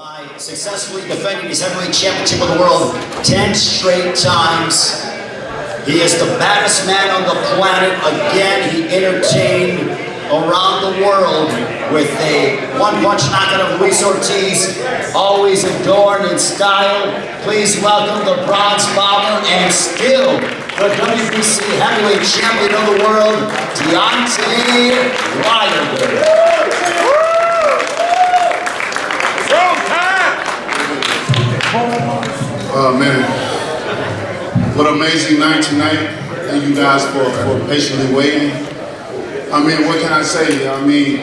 by successfully defending his heavyweight championship of the world 10 straight times. He is the baddest man on the planet. Again, he entertained around the world with a one-punch knockout of Luis Ortiz, always adorned in style. Please welcome the bronze bomber and still the WBC heavyweight champion of the world, Deontay Wilder. Man, what an amazing night tonight. Thank you guys for patiently waiting. I mean, what can I say? I mean,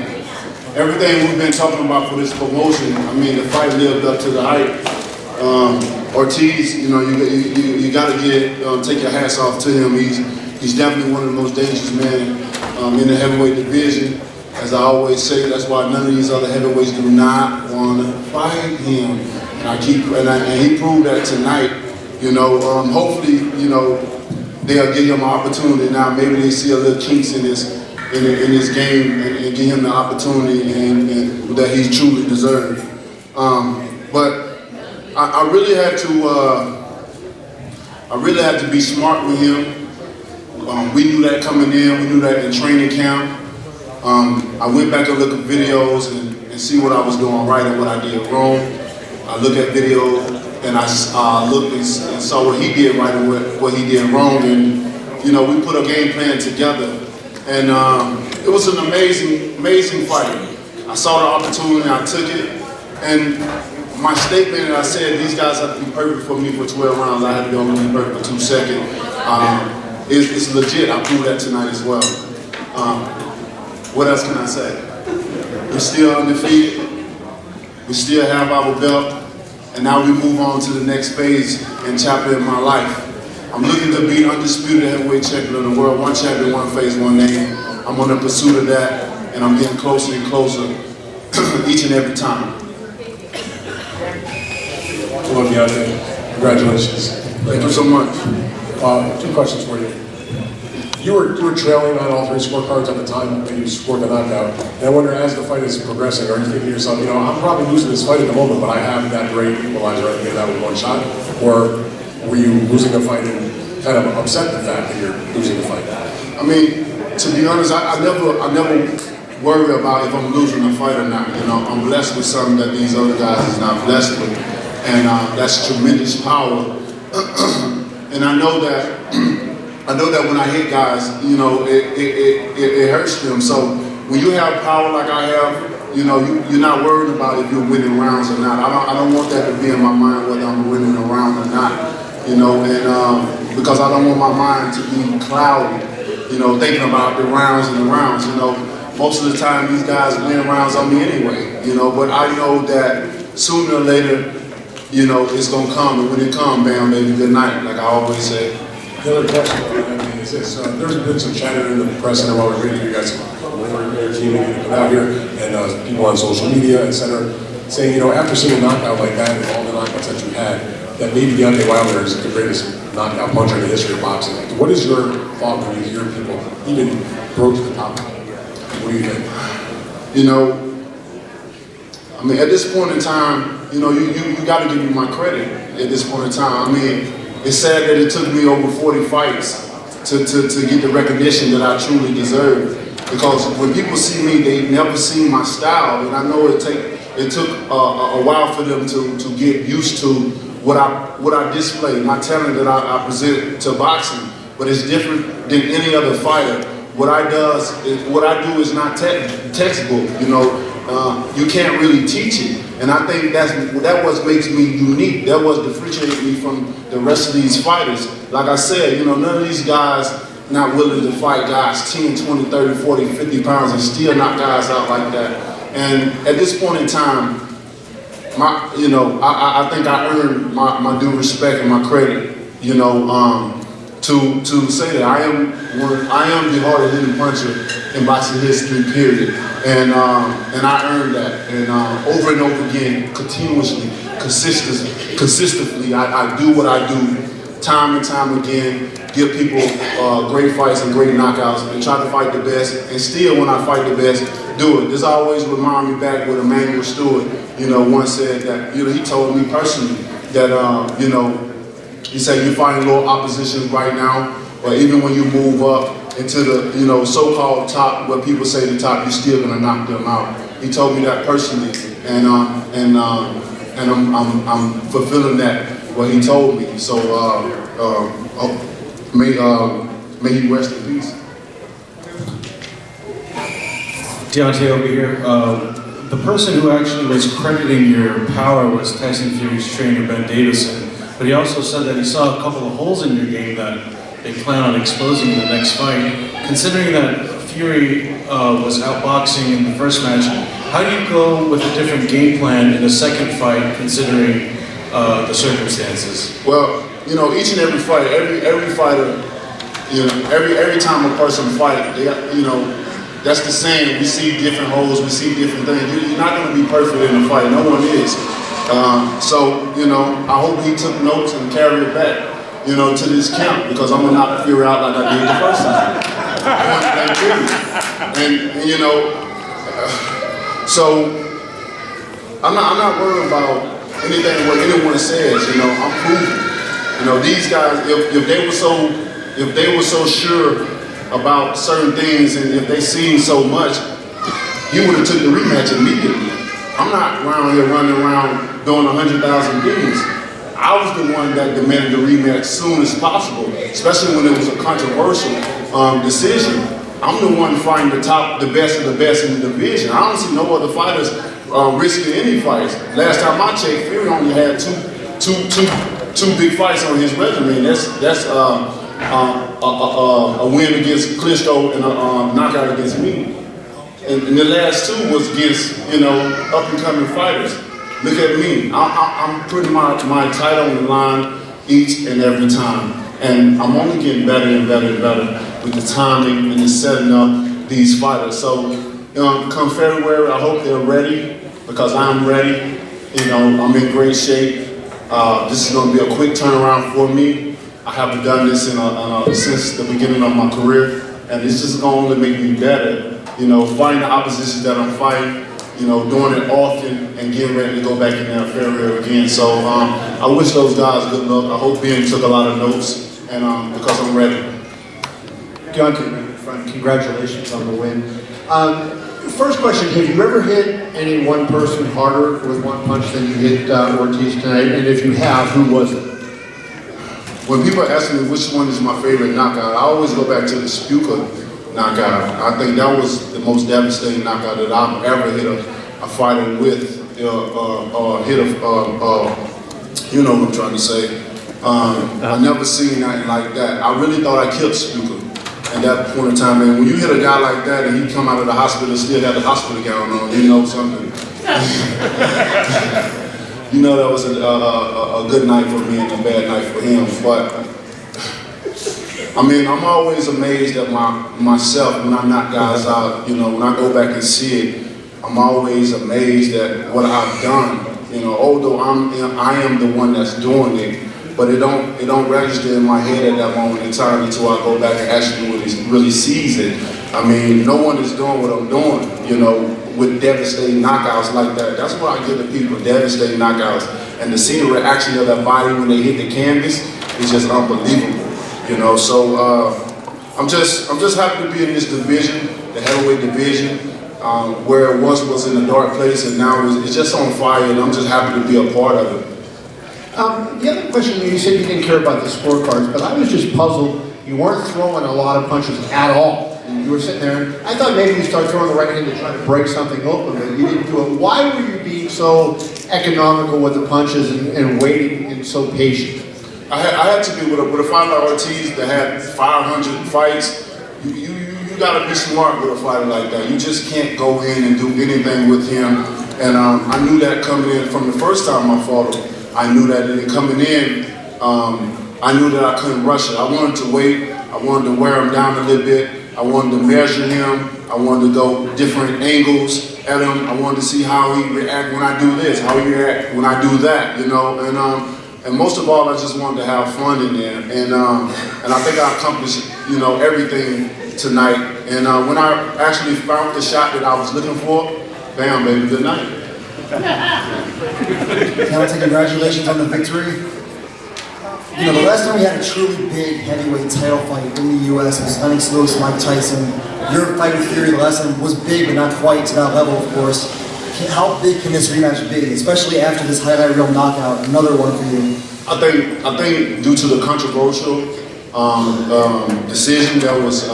everything we've been talking about for this promotion, I mean, the fight lived up to the hype. Ortiz, you know, you got to take your hats off to him. He's definitely one of the most dangerous men in the heavyweight division. As I always say, that's why none of these other heavyweights do not want to fight him. And he proved that tonight. You know, hopefully, you know, they'll give him an opportunity now. Maybe they see a little kinks in this game and give him the opportunity and that he truly deserved. But I really had to be smart with him. We knew that coming in. We knew that in training camp. I went back and looked at videos and see what I was doing right and what I did wrong. I looked at video and I looked and saw what he did right and what he did wrong, and you know, we put a game plan together, and it was an amazing fight. I saw the opportunity, I took it, and my statement that I said these guys have to be perfect for me for 12 rounds. I had to be able to be perfect for 2 seconds. It's legit. I proved that tonight as well. What else can I say? We're still undefeated. We still have our belt. And now we move on to the next phase and chapter in my life. I'm looking to be undisputed heavyweight champion of the world. One champion, one face, one name. I'm on the pursuit of that, and I'm getting closer and closer each and every time. Hello, Deontay. Congratulations. Thank you so much. 2 questions for you. You were trailing on all 3 scorecards at the time that you scored the knockout. And I wonder, as the fight is progressing, are you thinking to yourself, you know, I'm probably losing this fight at the moment, but I have that great equalizer, I can get that with 1 shot? Or were you losing the fight and kind of upset the fact that you're losing the fight? I mean, to be honest, I never worry about if I'm losing the fight or not. You know, I'm blessed with something that these other guys is not blessed with, and that's tremendous power. And I know that when I hit guys, you know, it hurts them. So when you have power like I have, you know, you're not worried about if you're winning rounds or not. I don't want that to be in my mind whether I'm winning a round or not, you know, and because I don't want my mind to be cloudy, you know, thinking about the rounds and the rounds. You know, most of the time these guys win rounds on me anyway, you know, but I know that sooner or later, you know, it's gonna come, and when it comes, bam, baby, good night, like I always say. The other question is this: there's been some chatter in the press and while we're waiting for you guys to your team to come out here, and people on social media, etc., saying, you know, after seeing a knockout like that and all the knockouts that you had, that maybe Deontay Wilder is the greatest knockout puncher in the history of boxing. What is your thought when you hear people even broach the topic? What do you think? You know, I mean, at this point in time, you know, you got to give me my credit at this point in time. I mean, it's sad that it took me over 40 fights to get the recognition that I truly deserve. Because when people see me, they've never seen my style, and I know it took a while for them to get used to what I display, my talent that I present to boxing. But it's different than any other fighter. What I do is not textbook. You know, you can't really teach it. And I think that what makes me unique. That what differentiates me from the rest of these fighters. Like I said, you know, none of these guys not willing to fight guys 10, 20, 30, 40, 50 pounds and still knock guys out like that. And at this point in time, I think I earned my due respect and my credit, you know, to say that I am the hardest hitting puncher in boxing history, period. And I earned that. And over and over again, continuously, consistently, I do what I do time and time again, give people great fights and great knockouts, and try to fight the best. And still, when I fight the best, do it. This always remind me back with Emmanuel Stewart, once said that, he told me personally that, he said, you're fighting low opposition right now, but even when you move up into the, so-called top, what people say the top, you're still gonna knock them out. He told me that personally, and I'm fulfilling that, what he told me. So, may he rest in peace. Deontay over here. The person who actually was crediting your power was Tyson Fury's trainer, Ben Davison, but he also said that he saw a couple of holes in your game that they plan on exposing in the next fight. Considering that Fury was outboxing in the first match, how do you go with a different game plan in a second fight, considering the circumstances? Well, each and every fight, every fighter, every time a person fight, they, that's the saying. We see different holes, we see different things. You're not going to be perfect in a fight. No one is. So, I hope he took notes and carried it back, to this camp, because I'm going to knock Fury out like I did the first time. So I'm not worried about anything what anyone says. I'm proving. These guys, if they were so sure about certain things, and if they seen so much, he would have took the rematch immediately. I'm not around here running around doing 100,000 things. I was the one that demanded the rematch as soon as possible, especially when it was a controversial decision. I'm the one fighting the best of the best in the division. I don't see no other fighters risking any fights. Last time I checked, Fury only had two big fights on his resume. That's a win against Klitschko and a knockout against me. And the last two was against, up and coming fighters. Look at me. I'm putting my title on the line each and every time. And I'm only getting better and better and better with the timing and the setting up these fighters. So, come February, I hope they're ready, because I'm ready. I'm in great shape. This is going to be a quick turnaround for me. I haven't done this since the beginning of my career, and it's just going to make me better. Fighting the opposition that I'm fighting, doing it often, and getting ready to go back in there February again. So I wish those guys good luck. I hope Ben took a lot of notes, and because I'm ready. Deontay, my friend, congratulations on the win. First question, have you ever hit any one person harder with one punch than you hit Ortiz tonight? And if you have, who was it? When people ask me which one is my favorite knockout, I always go back to the Spuka knockout. I think that was the most devastating knockout that I've ever hit a fighter with, or hit you know what I'm trying to say. I never seen nothing like that. I really thought I killed Spuka at that point in time. And when you hit a guy like that and he come out of the hospital and still have the hospital gown on, something. That was a good night for me and a bad night for him. But I'm always amazed at myself when I knock guys out. When I go back and see it, I'm always amazed at what I've done. Although I am the one that's doing it, but it don't register in my head at that moment in time until I go back and actually really sees it. No one is doing what I'm doing, with devastating knockouts like that. That's what I give to people, devastating knockouts. And to see the reaction of that body when they hit the canvas is just unbelievable. So I'm just happy to be in this division, the heavyweight division, where it once was in a dark place and now it's just on fire, and I'm just happy to be a part of it. The other question, you said you didn't care about the scorecards, but I was just puzzled. You weren't throwing a lot of punches at all. You were sitting there, I thought maybe you start throwing the right hand to try to break something open, but you didn't do it. Why were you being so economical with the punches and waiting and so patient? I had to be with a fighter like Ortiz that had 500 fights. You got to be smart with a fighter like that. You just can't go in and do anything with him. And I knew that coming in from the first time I fought him. I knew that coming in, I knew that I couldn't rush it. I wanted to wait. I wanted to wear him down a little bit. I wanted to measure him. I wanted to go different angles at him. I wanted to see how he react when I do this, how he react when I do that, And And most of all, I just wanted to have fun in there. And I think I accomplished, you know, everything tonight. And when I actually found the shot that I was looking for, bam, baby, good night. Deontay, congratulations on the victory. You know, the last time we had a truly big heavyweight title fight in the U.S. was Lennox Lewis, Mike Tyson. Your fight with Fury the last time was big, but not quite to that level, of course. How big can this rematch be, especially after this highlight reel knockout, another one for you? I think due to the controversial decision that was,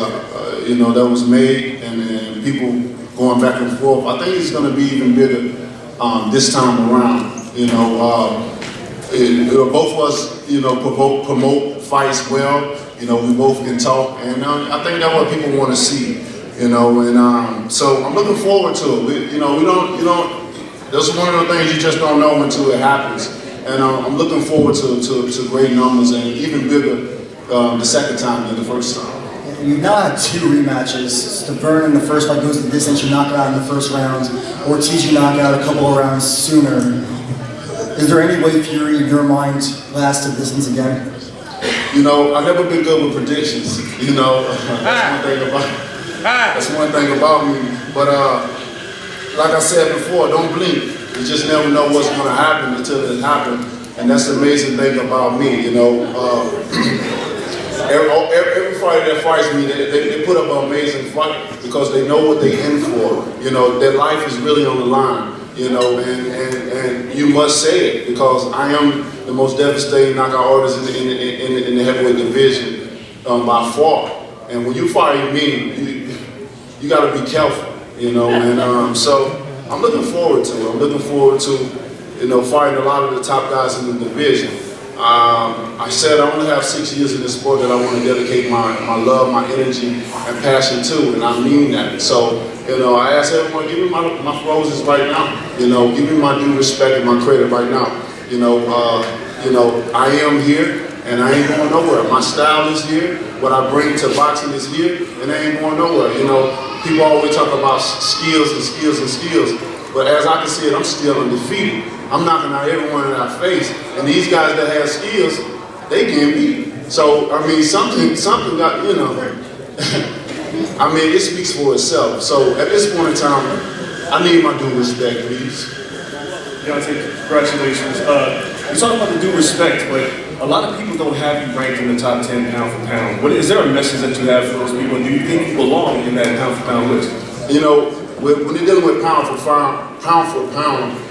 you know, that was made, and people going back and forth, I think it's going to be even bigger this time around. You know, both of us, you know, promote fights well. You know, we both can talk, and I think that's what people want to see. You know, and so I'm looking forward to it. You know, we don't. That's one of the things you just don't know until it happens. And I'm looking forward to great numbers and even bigger the second time than the first time. You've now had 2 rematches. Stavern in the first fight goes the distance, you knock out in the first round. Ortiz, you knock out a couple of rounds sooner. Is there any way Fury, in your mind, lasts the distance again? You know, I've never been good with predictions. You know, that's one thing about me. But like I said before, don't blink. You just never know what's going to happen until it happens. And that's the amazing thing about me, you know. Every fighter that fights me, they put up an amazing fight because they know what they're in for. You know, their life is really on the line, you know, and you must say it because I am the most devastating knockout artist in the heavyweight division by far. And when you fight me, you got to be careful, you know, and so I'm looking forward to it. I'm looking forward to, you know, fighting a lot of the top guys in the division. I said I only have 6 years in this sport that I want to dedicate my love, my energy, and passion to, and I mean that. So, you know, I ask everyone, give me my roses right now. You know, give me my due respect and my credit right now. You know, I am here, and I ain't going nowhere. My style is here. What I bring to boxing is here, and I ain't going nowhere. You know, people always talk about skills and skills and skills, but as I can see it, I'm still undefeated. I'm knocking out everyone in our face, and these guys that have skills, they can beat. So, I mean, something got, you know, I mean, it speaks for itself. So, at this point in time, I need my due respect, please. Deontay, congratulations. You talk about the due respect, but a lot of people don't have you ranked in the top 10 pound for pound. Is there a message that you have for those people? And do you think you belong in that pound for pound list? You know, when you're dealing with pound for pound,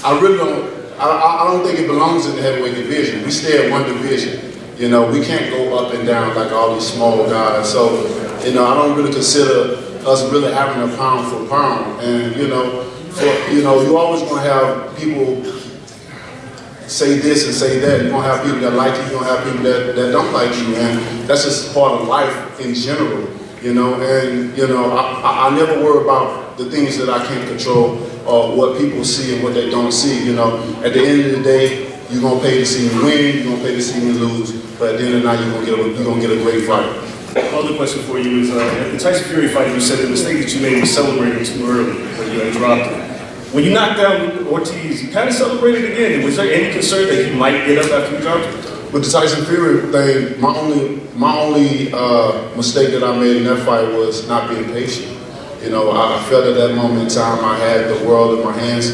I really don't think it belongs in the heavyweight division. We stay at one division. You know, we can't go up and down like all these small guys. So, you know, I don't really consider us really having a pound for pound. And, you know, you always going to have people say this and say that. You're going to have people that like you, you're going to have people that don't like you. And that's just part of life in general, you know. And, you know, I never worry about the things that I can't control or what people see and what they don't see, you know. At the end of the day, you're going to pay to see me win, you're going to pay to see me lose. But at the end of the night, you're going to get a great fight. Another question for you is, at the Tyson Fury fight, you said the mistake that you made was celebrating too early when you had dropped it. When you knocked down Ortiz, you kind of celebrated again. Was there any concern that he might get up after you dropped it? With the Tyson Fury thing, my only mistake that I made in that fight was not being patient. You know, I felt at that moment in time I had the world in my hands.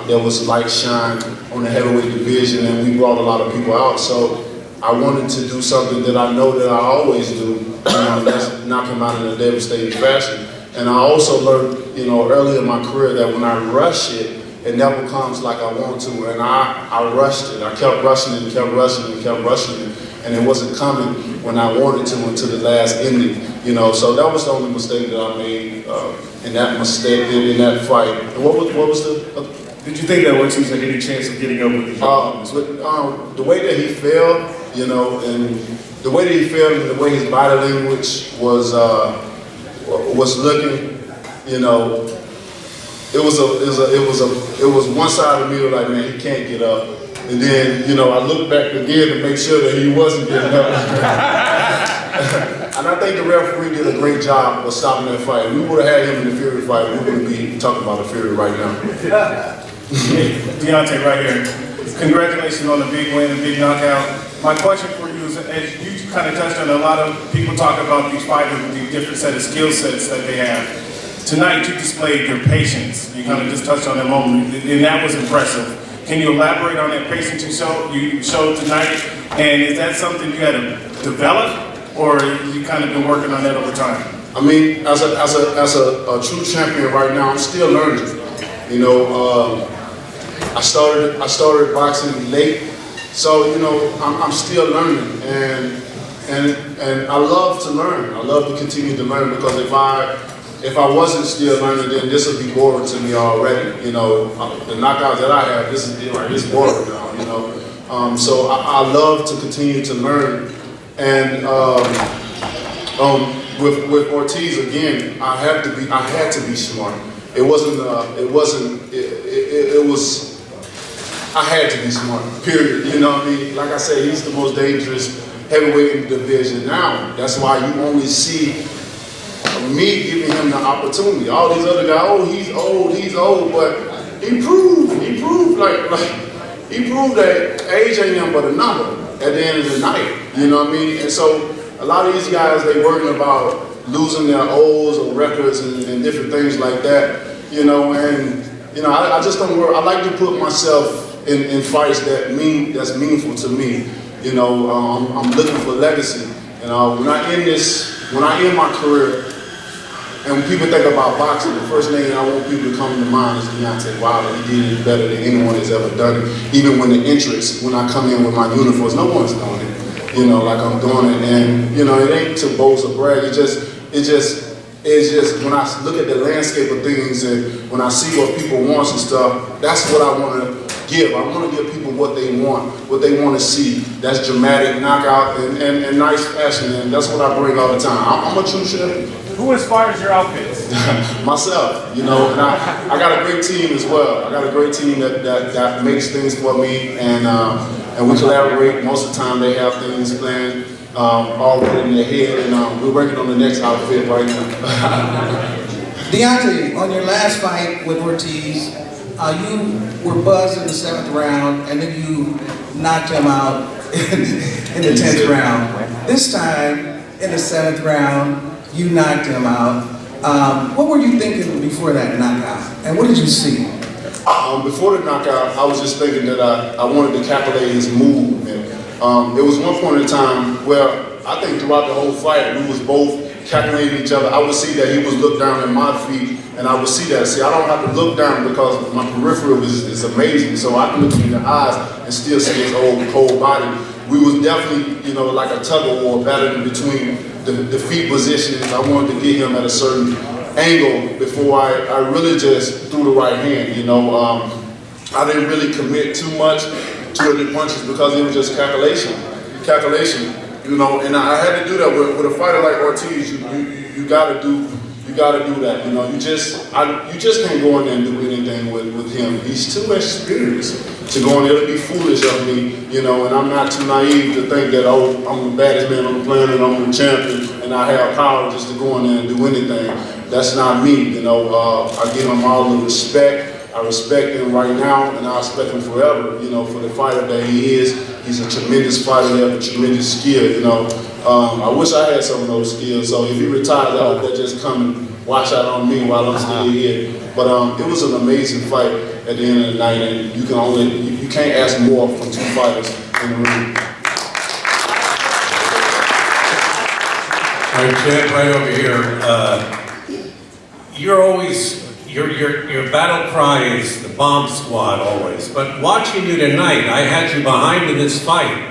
There was light shine on the heavyweight division, and we brought a lot of people out. So I wanted to do something that I know that I always do, and that's knock him out in a devastating fashion. And I also learned, you know, early in my career that when I rush it, it never comes like I want to. And I rushed it. I kept rushing it and kept rushing it and kept rushing it. And it wasn't coming when I wanted to until the last ending. You know, so that was the only mistake that I made in that fight. And what was the? Did you think that Ortiz had any chance of getting up with you? The way that he fell, you know, and the way that he fell and the way his body language was looking, you know, it was one side of me that was like, man, he can't get up. And then, you know, I looked back again to make sure that he wasn't getting up. And I think the referee did a great job of stopping that fight. If we would have had him in the Fury fight, we wouldn't be talking about the Fury right now. Deontay, right here. Congratulations on the big win and big knockout. My question for you is, as you kind of touched on, a lot of people talk about these fighters with these different set of skill sets that they have. Tonight you displayed your patience. You kind of just touched on that moment, and that was impressive. Can you elaborate on that patience you showed tonight? And is that something you had to develop, or you kind of been working on that over time? I mean, as a true champion right now, I'm still learning. You know, I started boxing late, so you know I'm still learning, and I love to learn. I love to continue to learn, because if I wasn't still learning, then this would be boring to me already. You know, the knockouts that I have, this is like, it's boring now. You know, so I love to continue to learn, and with Ortiz again, I had to be smart. It was. I had to be smart, period. You know what I mean? Like I said, he's the most dangerous heavyweight in the division now. That's why you only see me giving him the opportunity. All these other guys, oh, he's old, but he proved that age ain't nothing but a number at the end of the night. You know what I mean? And so a lot of these guys, they worrying about losing their O's or records and different things like that. You know, and you know, I just don't worry. I like to put myself in fights that's meaningful to me. You know, I'm looking for legacy. You know, when I end my career, and when people think about boxing, the first name I want people to come to mind is Deontay Wilder. He did it better than anyone has ever done it. Even when I come in with my uniforms, no one's doing it. You know, like I'm doing it, and you know, it ain't to boast or brag. It's just when I look at the landscape of things, and when I see what people want and stuff, that's what I want to give. I want to give people what they want to see. That's dramatic, knockout, and nice fashion, and that's what I bring all the time. I'm a true champion. Who inspires your outfits? Myself, you know, and I got a great team as well. I got a great team that makes things for me, and we collaborate. Most of the time they have things planned already in their head, and we're working on the next outfit right now. Deontay, on your last fight with Ortiz, you were buzzed in the 7th round, and then you knocked him out in the 10th round. This time, in the 7th round, you knocked him out. What were you thinking before that knockout, and what did you see? Before the knockout, I was just thinking that I wanted to calculate his movement. There was one point in time where I think throughout the whole fight, we was both calculating each other. I would see that he was looked down at my feet, and I would see that. See, I don't have to look down because my peripheral is amazing, so I can look in the eyes and still see his whole body. We was definitely, you know, like a tug of war battling between the feet positions. I wanted to get him at a certain angle before I really just threw the right hand. You know, I didn't really commit too much to the punches because it was just calculation. You know, and I had to do that with a fighter like Ortiz. You gotta do that. You know, you just can't go in there and do anything with him. He's too experienced to go in there. It'll be foolish of me, you know. And I'm not too naive to think that, oh, I'm the baddest man on the planet, I'm the champion, and I have power just to go in there and do anything. That's not me, you know. I give him all the respect. I respect him right now, and I respect him forever, you know, for the fighter that he is. He's a tremendous fighter, he has a tremendous skill, you know. I wish I had some of those skills, so if he retires, I hope that just come and wash out on me while I'm still here. But it was an amazing fight at the end of the night, and you can't ask more from two fighters in the ring. All right, Chad, right over here. You're always, your battle cry is the bomb squad always. But watching you tonight, I had you behind in this fight.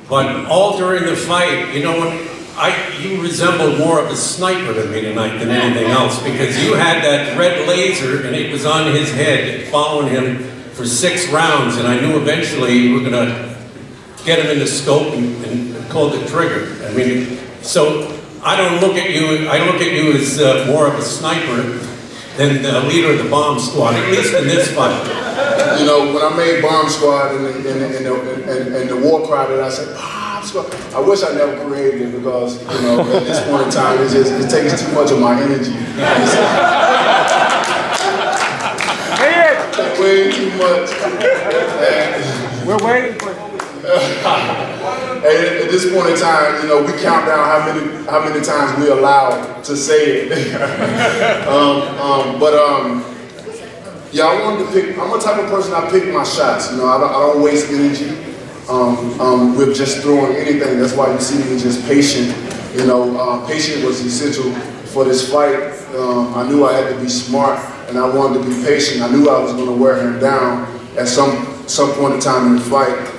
But all during the fight, you know what? You resembled more of a sniper to me tonight than anything else, because you had that red laser and it was on his head, following him for 6 rounds, and I knew eventually you were going to get him in the scope and pull the trigger. I mean, so I don't look at you. I look at you as more of a sniper than the leader of the bomb squad, at least in this fight. You know, when I made Bomb Squad and the war cry that I said, Bomb Squad, I wish I never created it because, you know, at this point in time, it takes too much of my energy. way too much. We're waiting for you. And at this point in time, you know, we count down how many times we allow to say it. Yeah, I wanted to pick. I'm the type of person I pick my shots. You know, I don't waste energy with just throwing anything. That's why you see me just patient. You know, patient was essential for this fight. I knew I had to be smart, and I wanted to be patient. I knew I was going to wear him down at some point in time in the fight.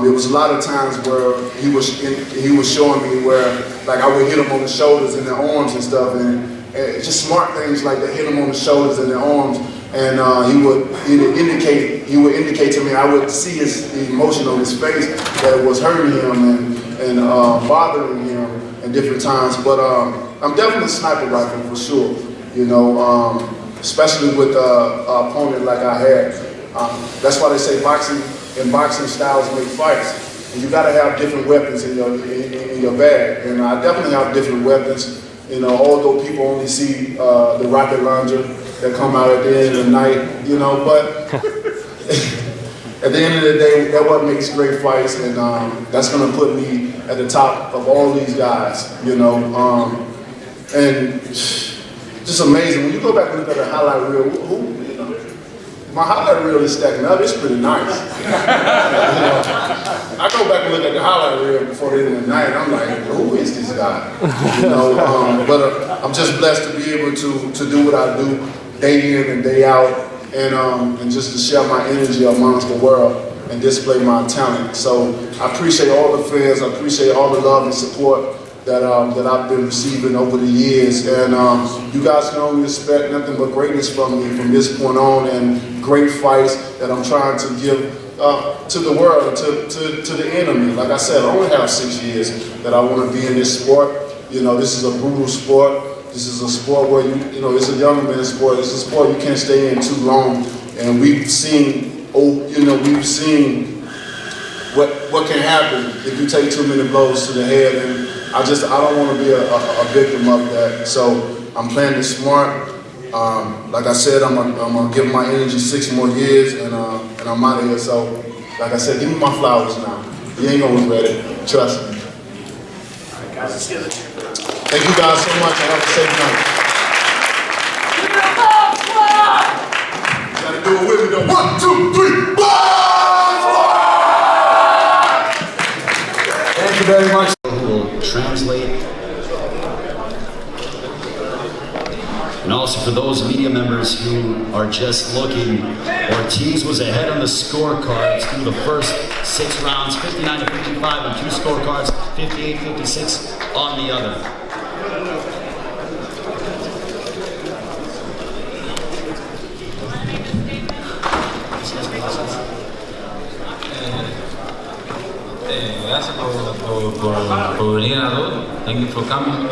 There was a lot of times where he was showing me where, like, I would hit him on the shoulders and the arms and stuff, and just smart things like that, hit him on the shoulders and the arms, and he would indicate to me. I would see the emotion on his face that it was hurting him and bothering him at different times. But I'm definitely a sniper rifle for sure. You know, especially with an opponent like I had. That's why they say boxing styles make fights. And you got to have different weapons in your bag. And I definitely have different weapons. You know, although people only see the rocket launcher that come out at the end of the night, you know, but at the end of the day, that's what makes great fights, and that's going to put me at the top of all these guys, you know, and just amazing. When you go back and look at the highlight reel, you know, my highlight reel is stacking up. It's pretty nice. You know, I go back and look at the highlight reel before the end of the night, and I'm like, who is this guy? You know, but I'm just blessed to be able to do what I do day in and day out, and just to share my energy amongst the world and display my talent. So I appreciate all the fans. I appreciate all the love and support that I've been receiving over the years, and you guys can only expect nothing but greatness from me from this point on, and great fights that I'm trying to give to the world, to the enemy. Like I said, I only have 6 years that I want to be in this sport. You know, this is a brutal sport. This is a sport where you know, it's a young man's sport. It's a sport you can't stay in too long, and we've seen what can happen if you take too many blows to the head, and I don't want to be a victim of that. So I'm playing it smart. Like I said, I'm gonna give my energy 6 more years, and I'm out of here. So, like I said, give me my flowers now. You ain't gonna regret it. Trust me. All right, guys, let's get it. Thank you guys so much, and have a safe night. Gotta do it with me though. 1, 2, 3, 4! Thank you very much. Who will translate. And also for those media members who are just looking, Ortiz was ahead on the scorecards through the first 6 rounds, 59-55 on 2 scorecards, 58-56 on the other. Gracias por venir a Raúl. Thank you for coming.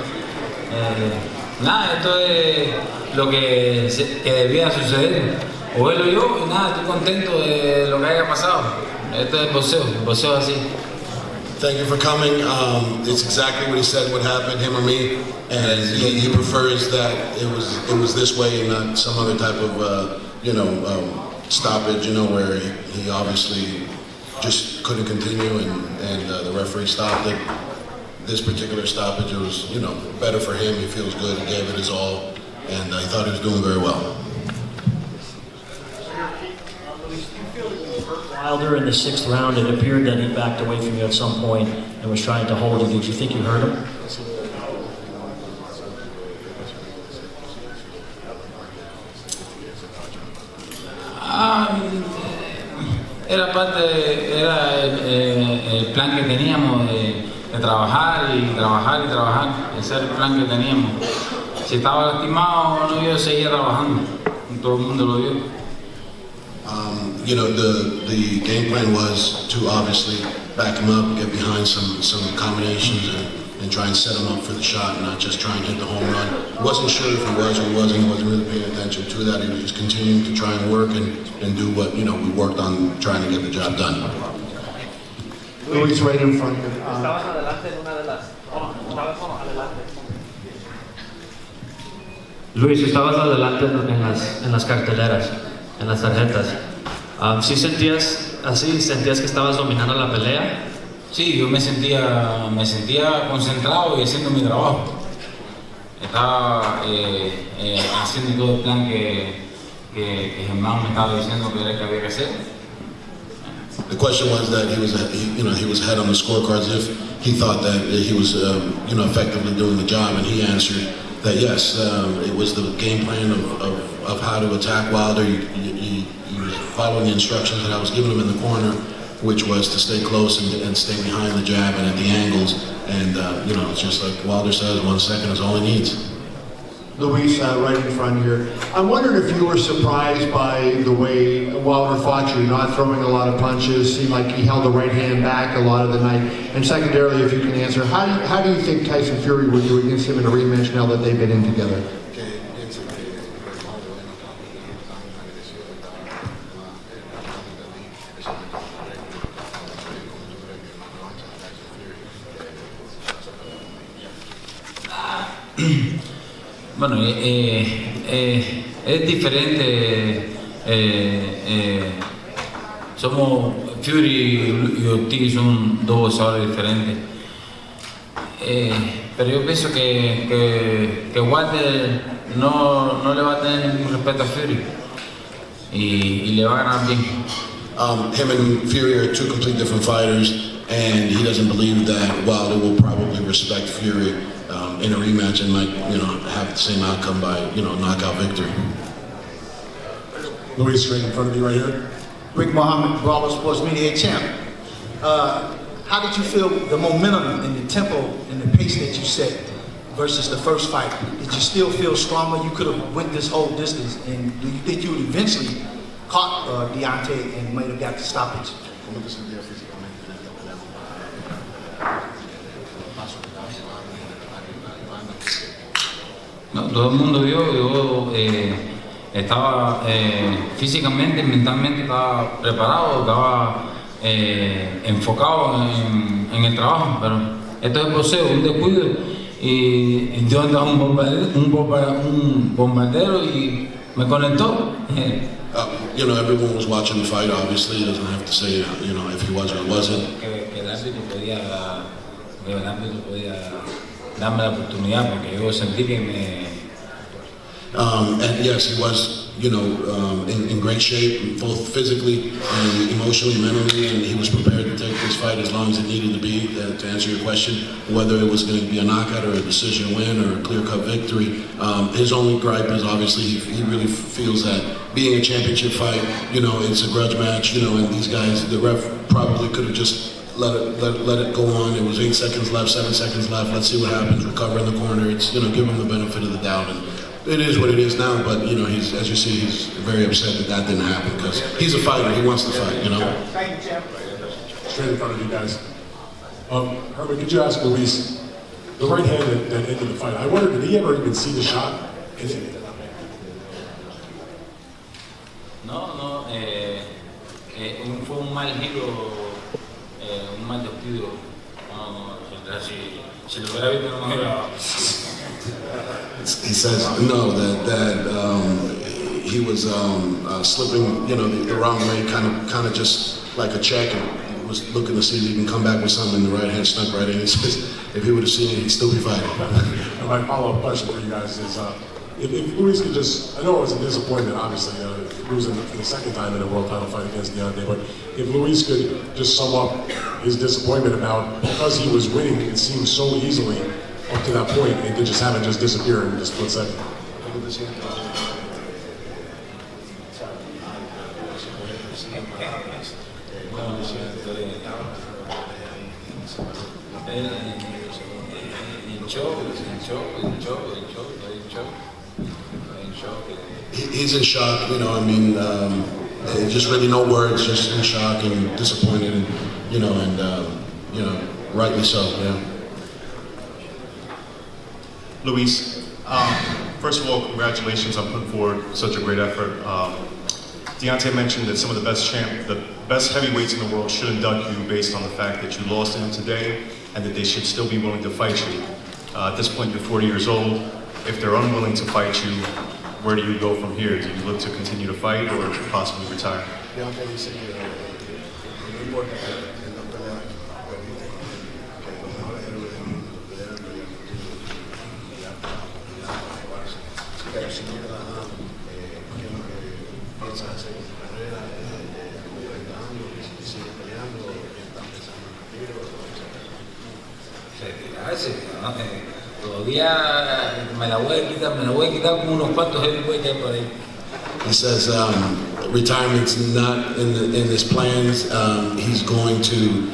Nada, esto es lo que debía suceder. O verlo yo, y nada, estoy contento de lo que haya pasado. Esto es boxeo así. Thank you for coming. It's exactly what he said would happen, him or me, and he prefers that it was this way and not some other type of stoppage, where he obviously just couldn't continue and the referee stopped it. This particular stoppage, it was better for him. He feels good. He gave it his all, and I thought he was doing very well. Wilder in the 6th round, it appeared that he backed away from you at some point and was trying to hold you. Did you think you hurt him? Era el plan que teníamos de trabajar y trabajar y trabajar. Ese era el plan que teníamos. Si estaba lastimado o no, yo seguía trabajando. Todo el mundo lo vio. The game plan was to obviously back him up, get behind some combinations, and try and set him up for the shot, and not just try and hit the home run. Wasn't sure if he was or he wasn't. He wasn't really paying attention to that. He was just continuing to try and work and do what we worked on, trying to get the job done. Luis right in front. Luis, estabas adelante en las carteleras. en las tarjetas. ¿Sí sentías así? ¿Sentías que estabas dominando la pelea? Sí, yo me sentía concentrado y haciendo mi trabajo. Estaba haciendo todo el plan que Germán me estaba diciendo que era que había que hacer. The question was that he was ahead on the scorecards if he thought that he was, effectively doing the job, and he answered that yes, it was the game plan of how to attack Wilder. He was following the instructions that I was giving him in the corner, which was to stay close and stay behind the jab and at the angles. And it's just like Wilder says, 1 second is all he needs. Luis, right in front here. I'm wondering if you were surprised by the way Wilder fought you, not throwing a lot of punches, seemed like he held the right hand back a lot of the night. And secondarily, if you can answer, how do you think Tyson Fury would do against him in a rematch now that they've been in together? Bueno, es diferente. Fury y Ortiz son dos boxeadores diferentes. Pero yo pienso que Wilder no le va a tener ningún respeto a Fury y le va a ganar bien. Him and Fury are two complete different fighters, and he doesn't believe that Wilder will probably respect Fury in a rematch and might, have the same outcome by, knockout victory. Luis, straight in front of you right here. Rick Muhammad, Bravo Sports Media champ. How did you feel the momentum and the tempo and the pace that you set versus the first fight? Did you still feel stronger? You could have went this whole distance, and do you think you would eventually caught Deontay and might have got the stoppage? No, todo el mundo vio, yo estaba físicamente, mentalmente estaba preparado, estaba enfocado en el trabajo, pero esto es el boxeo, un descuido y yo andaba un bombardero y me conectó. Everyone was watching the fight, obviously. He doesn't have to say, if he was or wasn't. Que el árbitro podía darme la oportunidad porque yo sentí que and yes, he was, in great shape, both physically and emotionally, mentally, and he was prepared to take this fight as long as it needed to be. To answer your question, whether it was going to be a knockout or a decision win or a clear-cut victory, his only gripe is obviously he really feels that being a championship fight, it's a grudge match, and these guys, the ref probably could have just let it go on. It was 8 seconds left, 7 seconds left. Let's see what happens. Recover in the corner. It's give him the benefit of the doubt, and it is what it is now. But he's, as you see, he's very upset that didn't happen because he's a fighter. He wants to fight. Thank you, champ. Straight in front of you guys. Herbert, could you ask Luis the right hand that ended the fight? I wonder, did he ever even see the shot? No, fue un mal giro, un mal descuido. Si lo hubiera visto no me hubiera. He says no, that he was slipping, the wrong way, kind of just like a check, and was looking to see if he can come back with something. The right hand snuck right in. He says if he would have seen it, he'd still be fighting. And my follow-up question for you guys is, if Luis could just, I know it was a disappointment, obviously, losing for the second time in a world title fight against Deontay, but if Luis could just sum up his disappointment about, because he was winning, it seemed so easily up to that point, and to just have it just disappear in just a split second. He's in shock, just really no words, just in shock and disappointed, and rightly so, yeah. Luis, first of all, congratulations on putting forward such a great effort. Deontay mentioned that some of the best heavyweights in the world should induct you based on the fact that you lost to him today, and that they should still be willing to fight you. At this point, you're 40 years old. If they're unwilling to fight you, where do you go from here? Do you look to continue to fight or possibly retire? Deontay dice que no importa que no pelea, permite que los mejores héroes del mundo pelean, pero si no le da nada, ¿qué es lo que piensas hacer en tu carrera? ¿Retando? ¿Sigue peleando? ¿Qué estás pensando en el tiro? Retirarse, ¿no? Todavía me la voy a quitar como unos cuantos heavyweights que hay por ahí. He says retirement's not in his plans. He's going to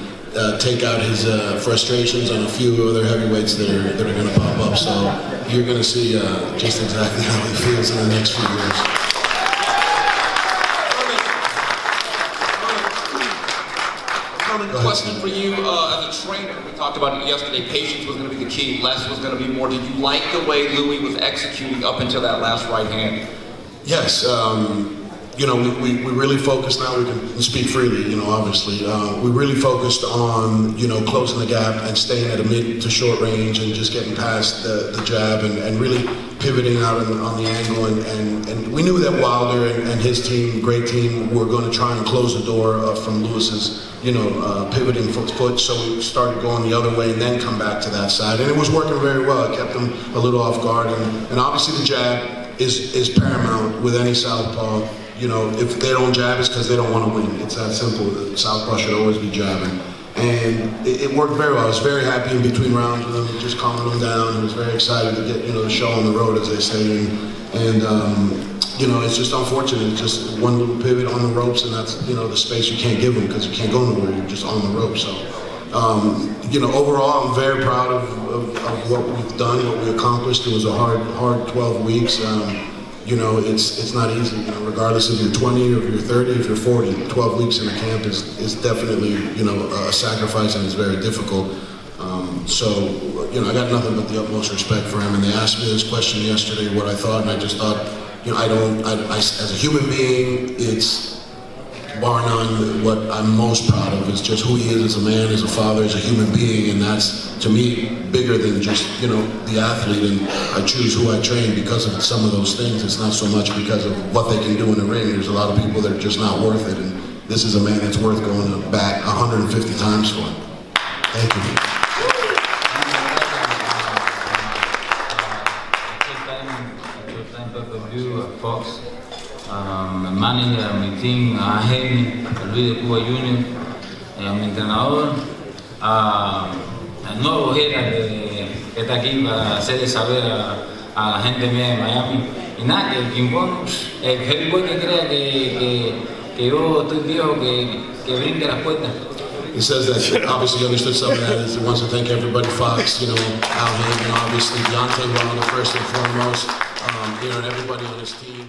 take out his frustrations on a few other heavyweights that are going to pop up. So you're going to see just exactly how he feels in the next few years. Question for you as a trainer. We talked about it yesterday. Patience was going to be the key. Less was going to be more. Did you like the way Louis was executing up until that last right hand? Yes, you know, we really focused, now we can speak freely, you know, obviously. We really focused on, you know, closing the gap and staying at a mid to short range and just getting past the jab and really pivoting out on the angle. And we knew that Wilder and his team, great team, were going to try and close the door from Lewis's, you know, pivoting foot. So we started going the other way and then come back to that side. And it was working very well. It kept him a little off guard. And obviously the jab is paramount with any southpaw. You know, if they don't jab, it's because they don't want to win. It's that simple. The southpaw should always be jabbing. And it worked very well. I was very happy in between rounds with him, just calming him down. I was very excited to get, you know, the show on the road, as they say. And you know, it's just unfortunate. It's just one little pivot on the ropes, and that's, you know, the space you can't give him because you can't go nowhere. You're just on the rope. So, you know, overall, I'm very proud of what we've done, what we accomplished. It was a hard 12 weeks. You know, it's not easy, you know, regardless if you're 20 or if you're 30, if you're 40, 12 weeks in a camp is definitely, you know, a sacrifice, and it's very difficult. So, you know, I got nothing but the utmost respect for him. And they asked me this question yesterday, what I thought, and I just thought, you know, as a human being, it's bar none what I'm most proud of. It's just who he is as a man, as a father, as a human being, and that's, to me, bigger than just, you know, the athlete. And I choose who I train because of some of those things. It's not so much because of what they can do in the ring. There's a lot of people that are just not worth it, and this is a man that's worth going to bat 150 times for. Thank you. Fox, mi manager, mi team, a Henry, a Luis de Cuba Jr., mi entrenador, el nuevo Jera que está aquí para hacerle saber a la gente mía de Miami. Y nada, que el Quimbón, el heavyweight que crea que yo estoy viejo, que brinque las puertas. He says that obviously understood some of that. He wants to thank everybody, Fox, you know, Al Hagen, obviously Deontay Wilder first and foremost, you know, and everybody on his team.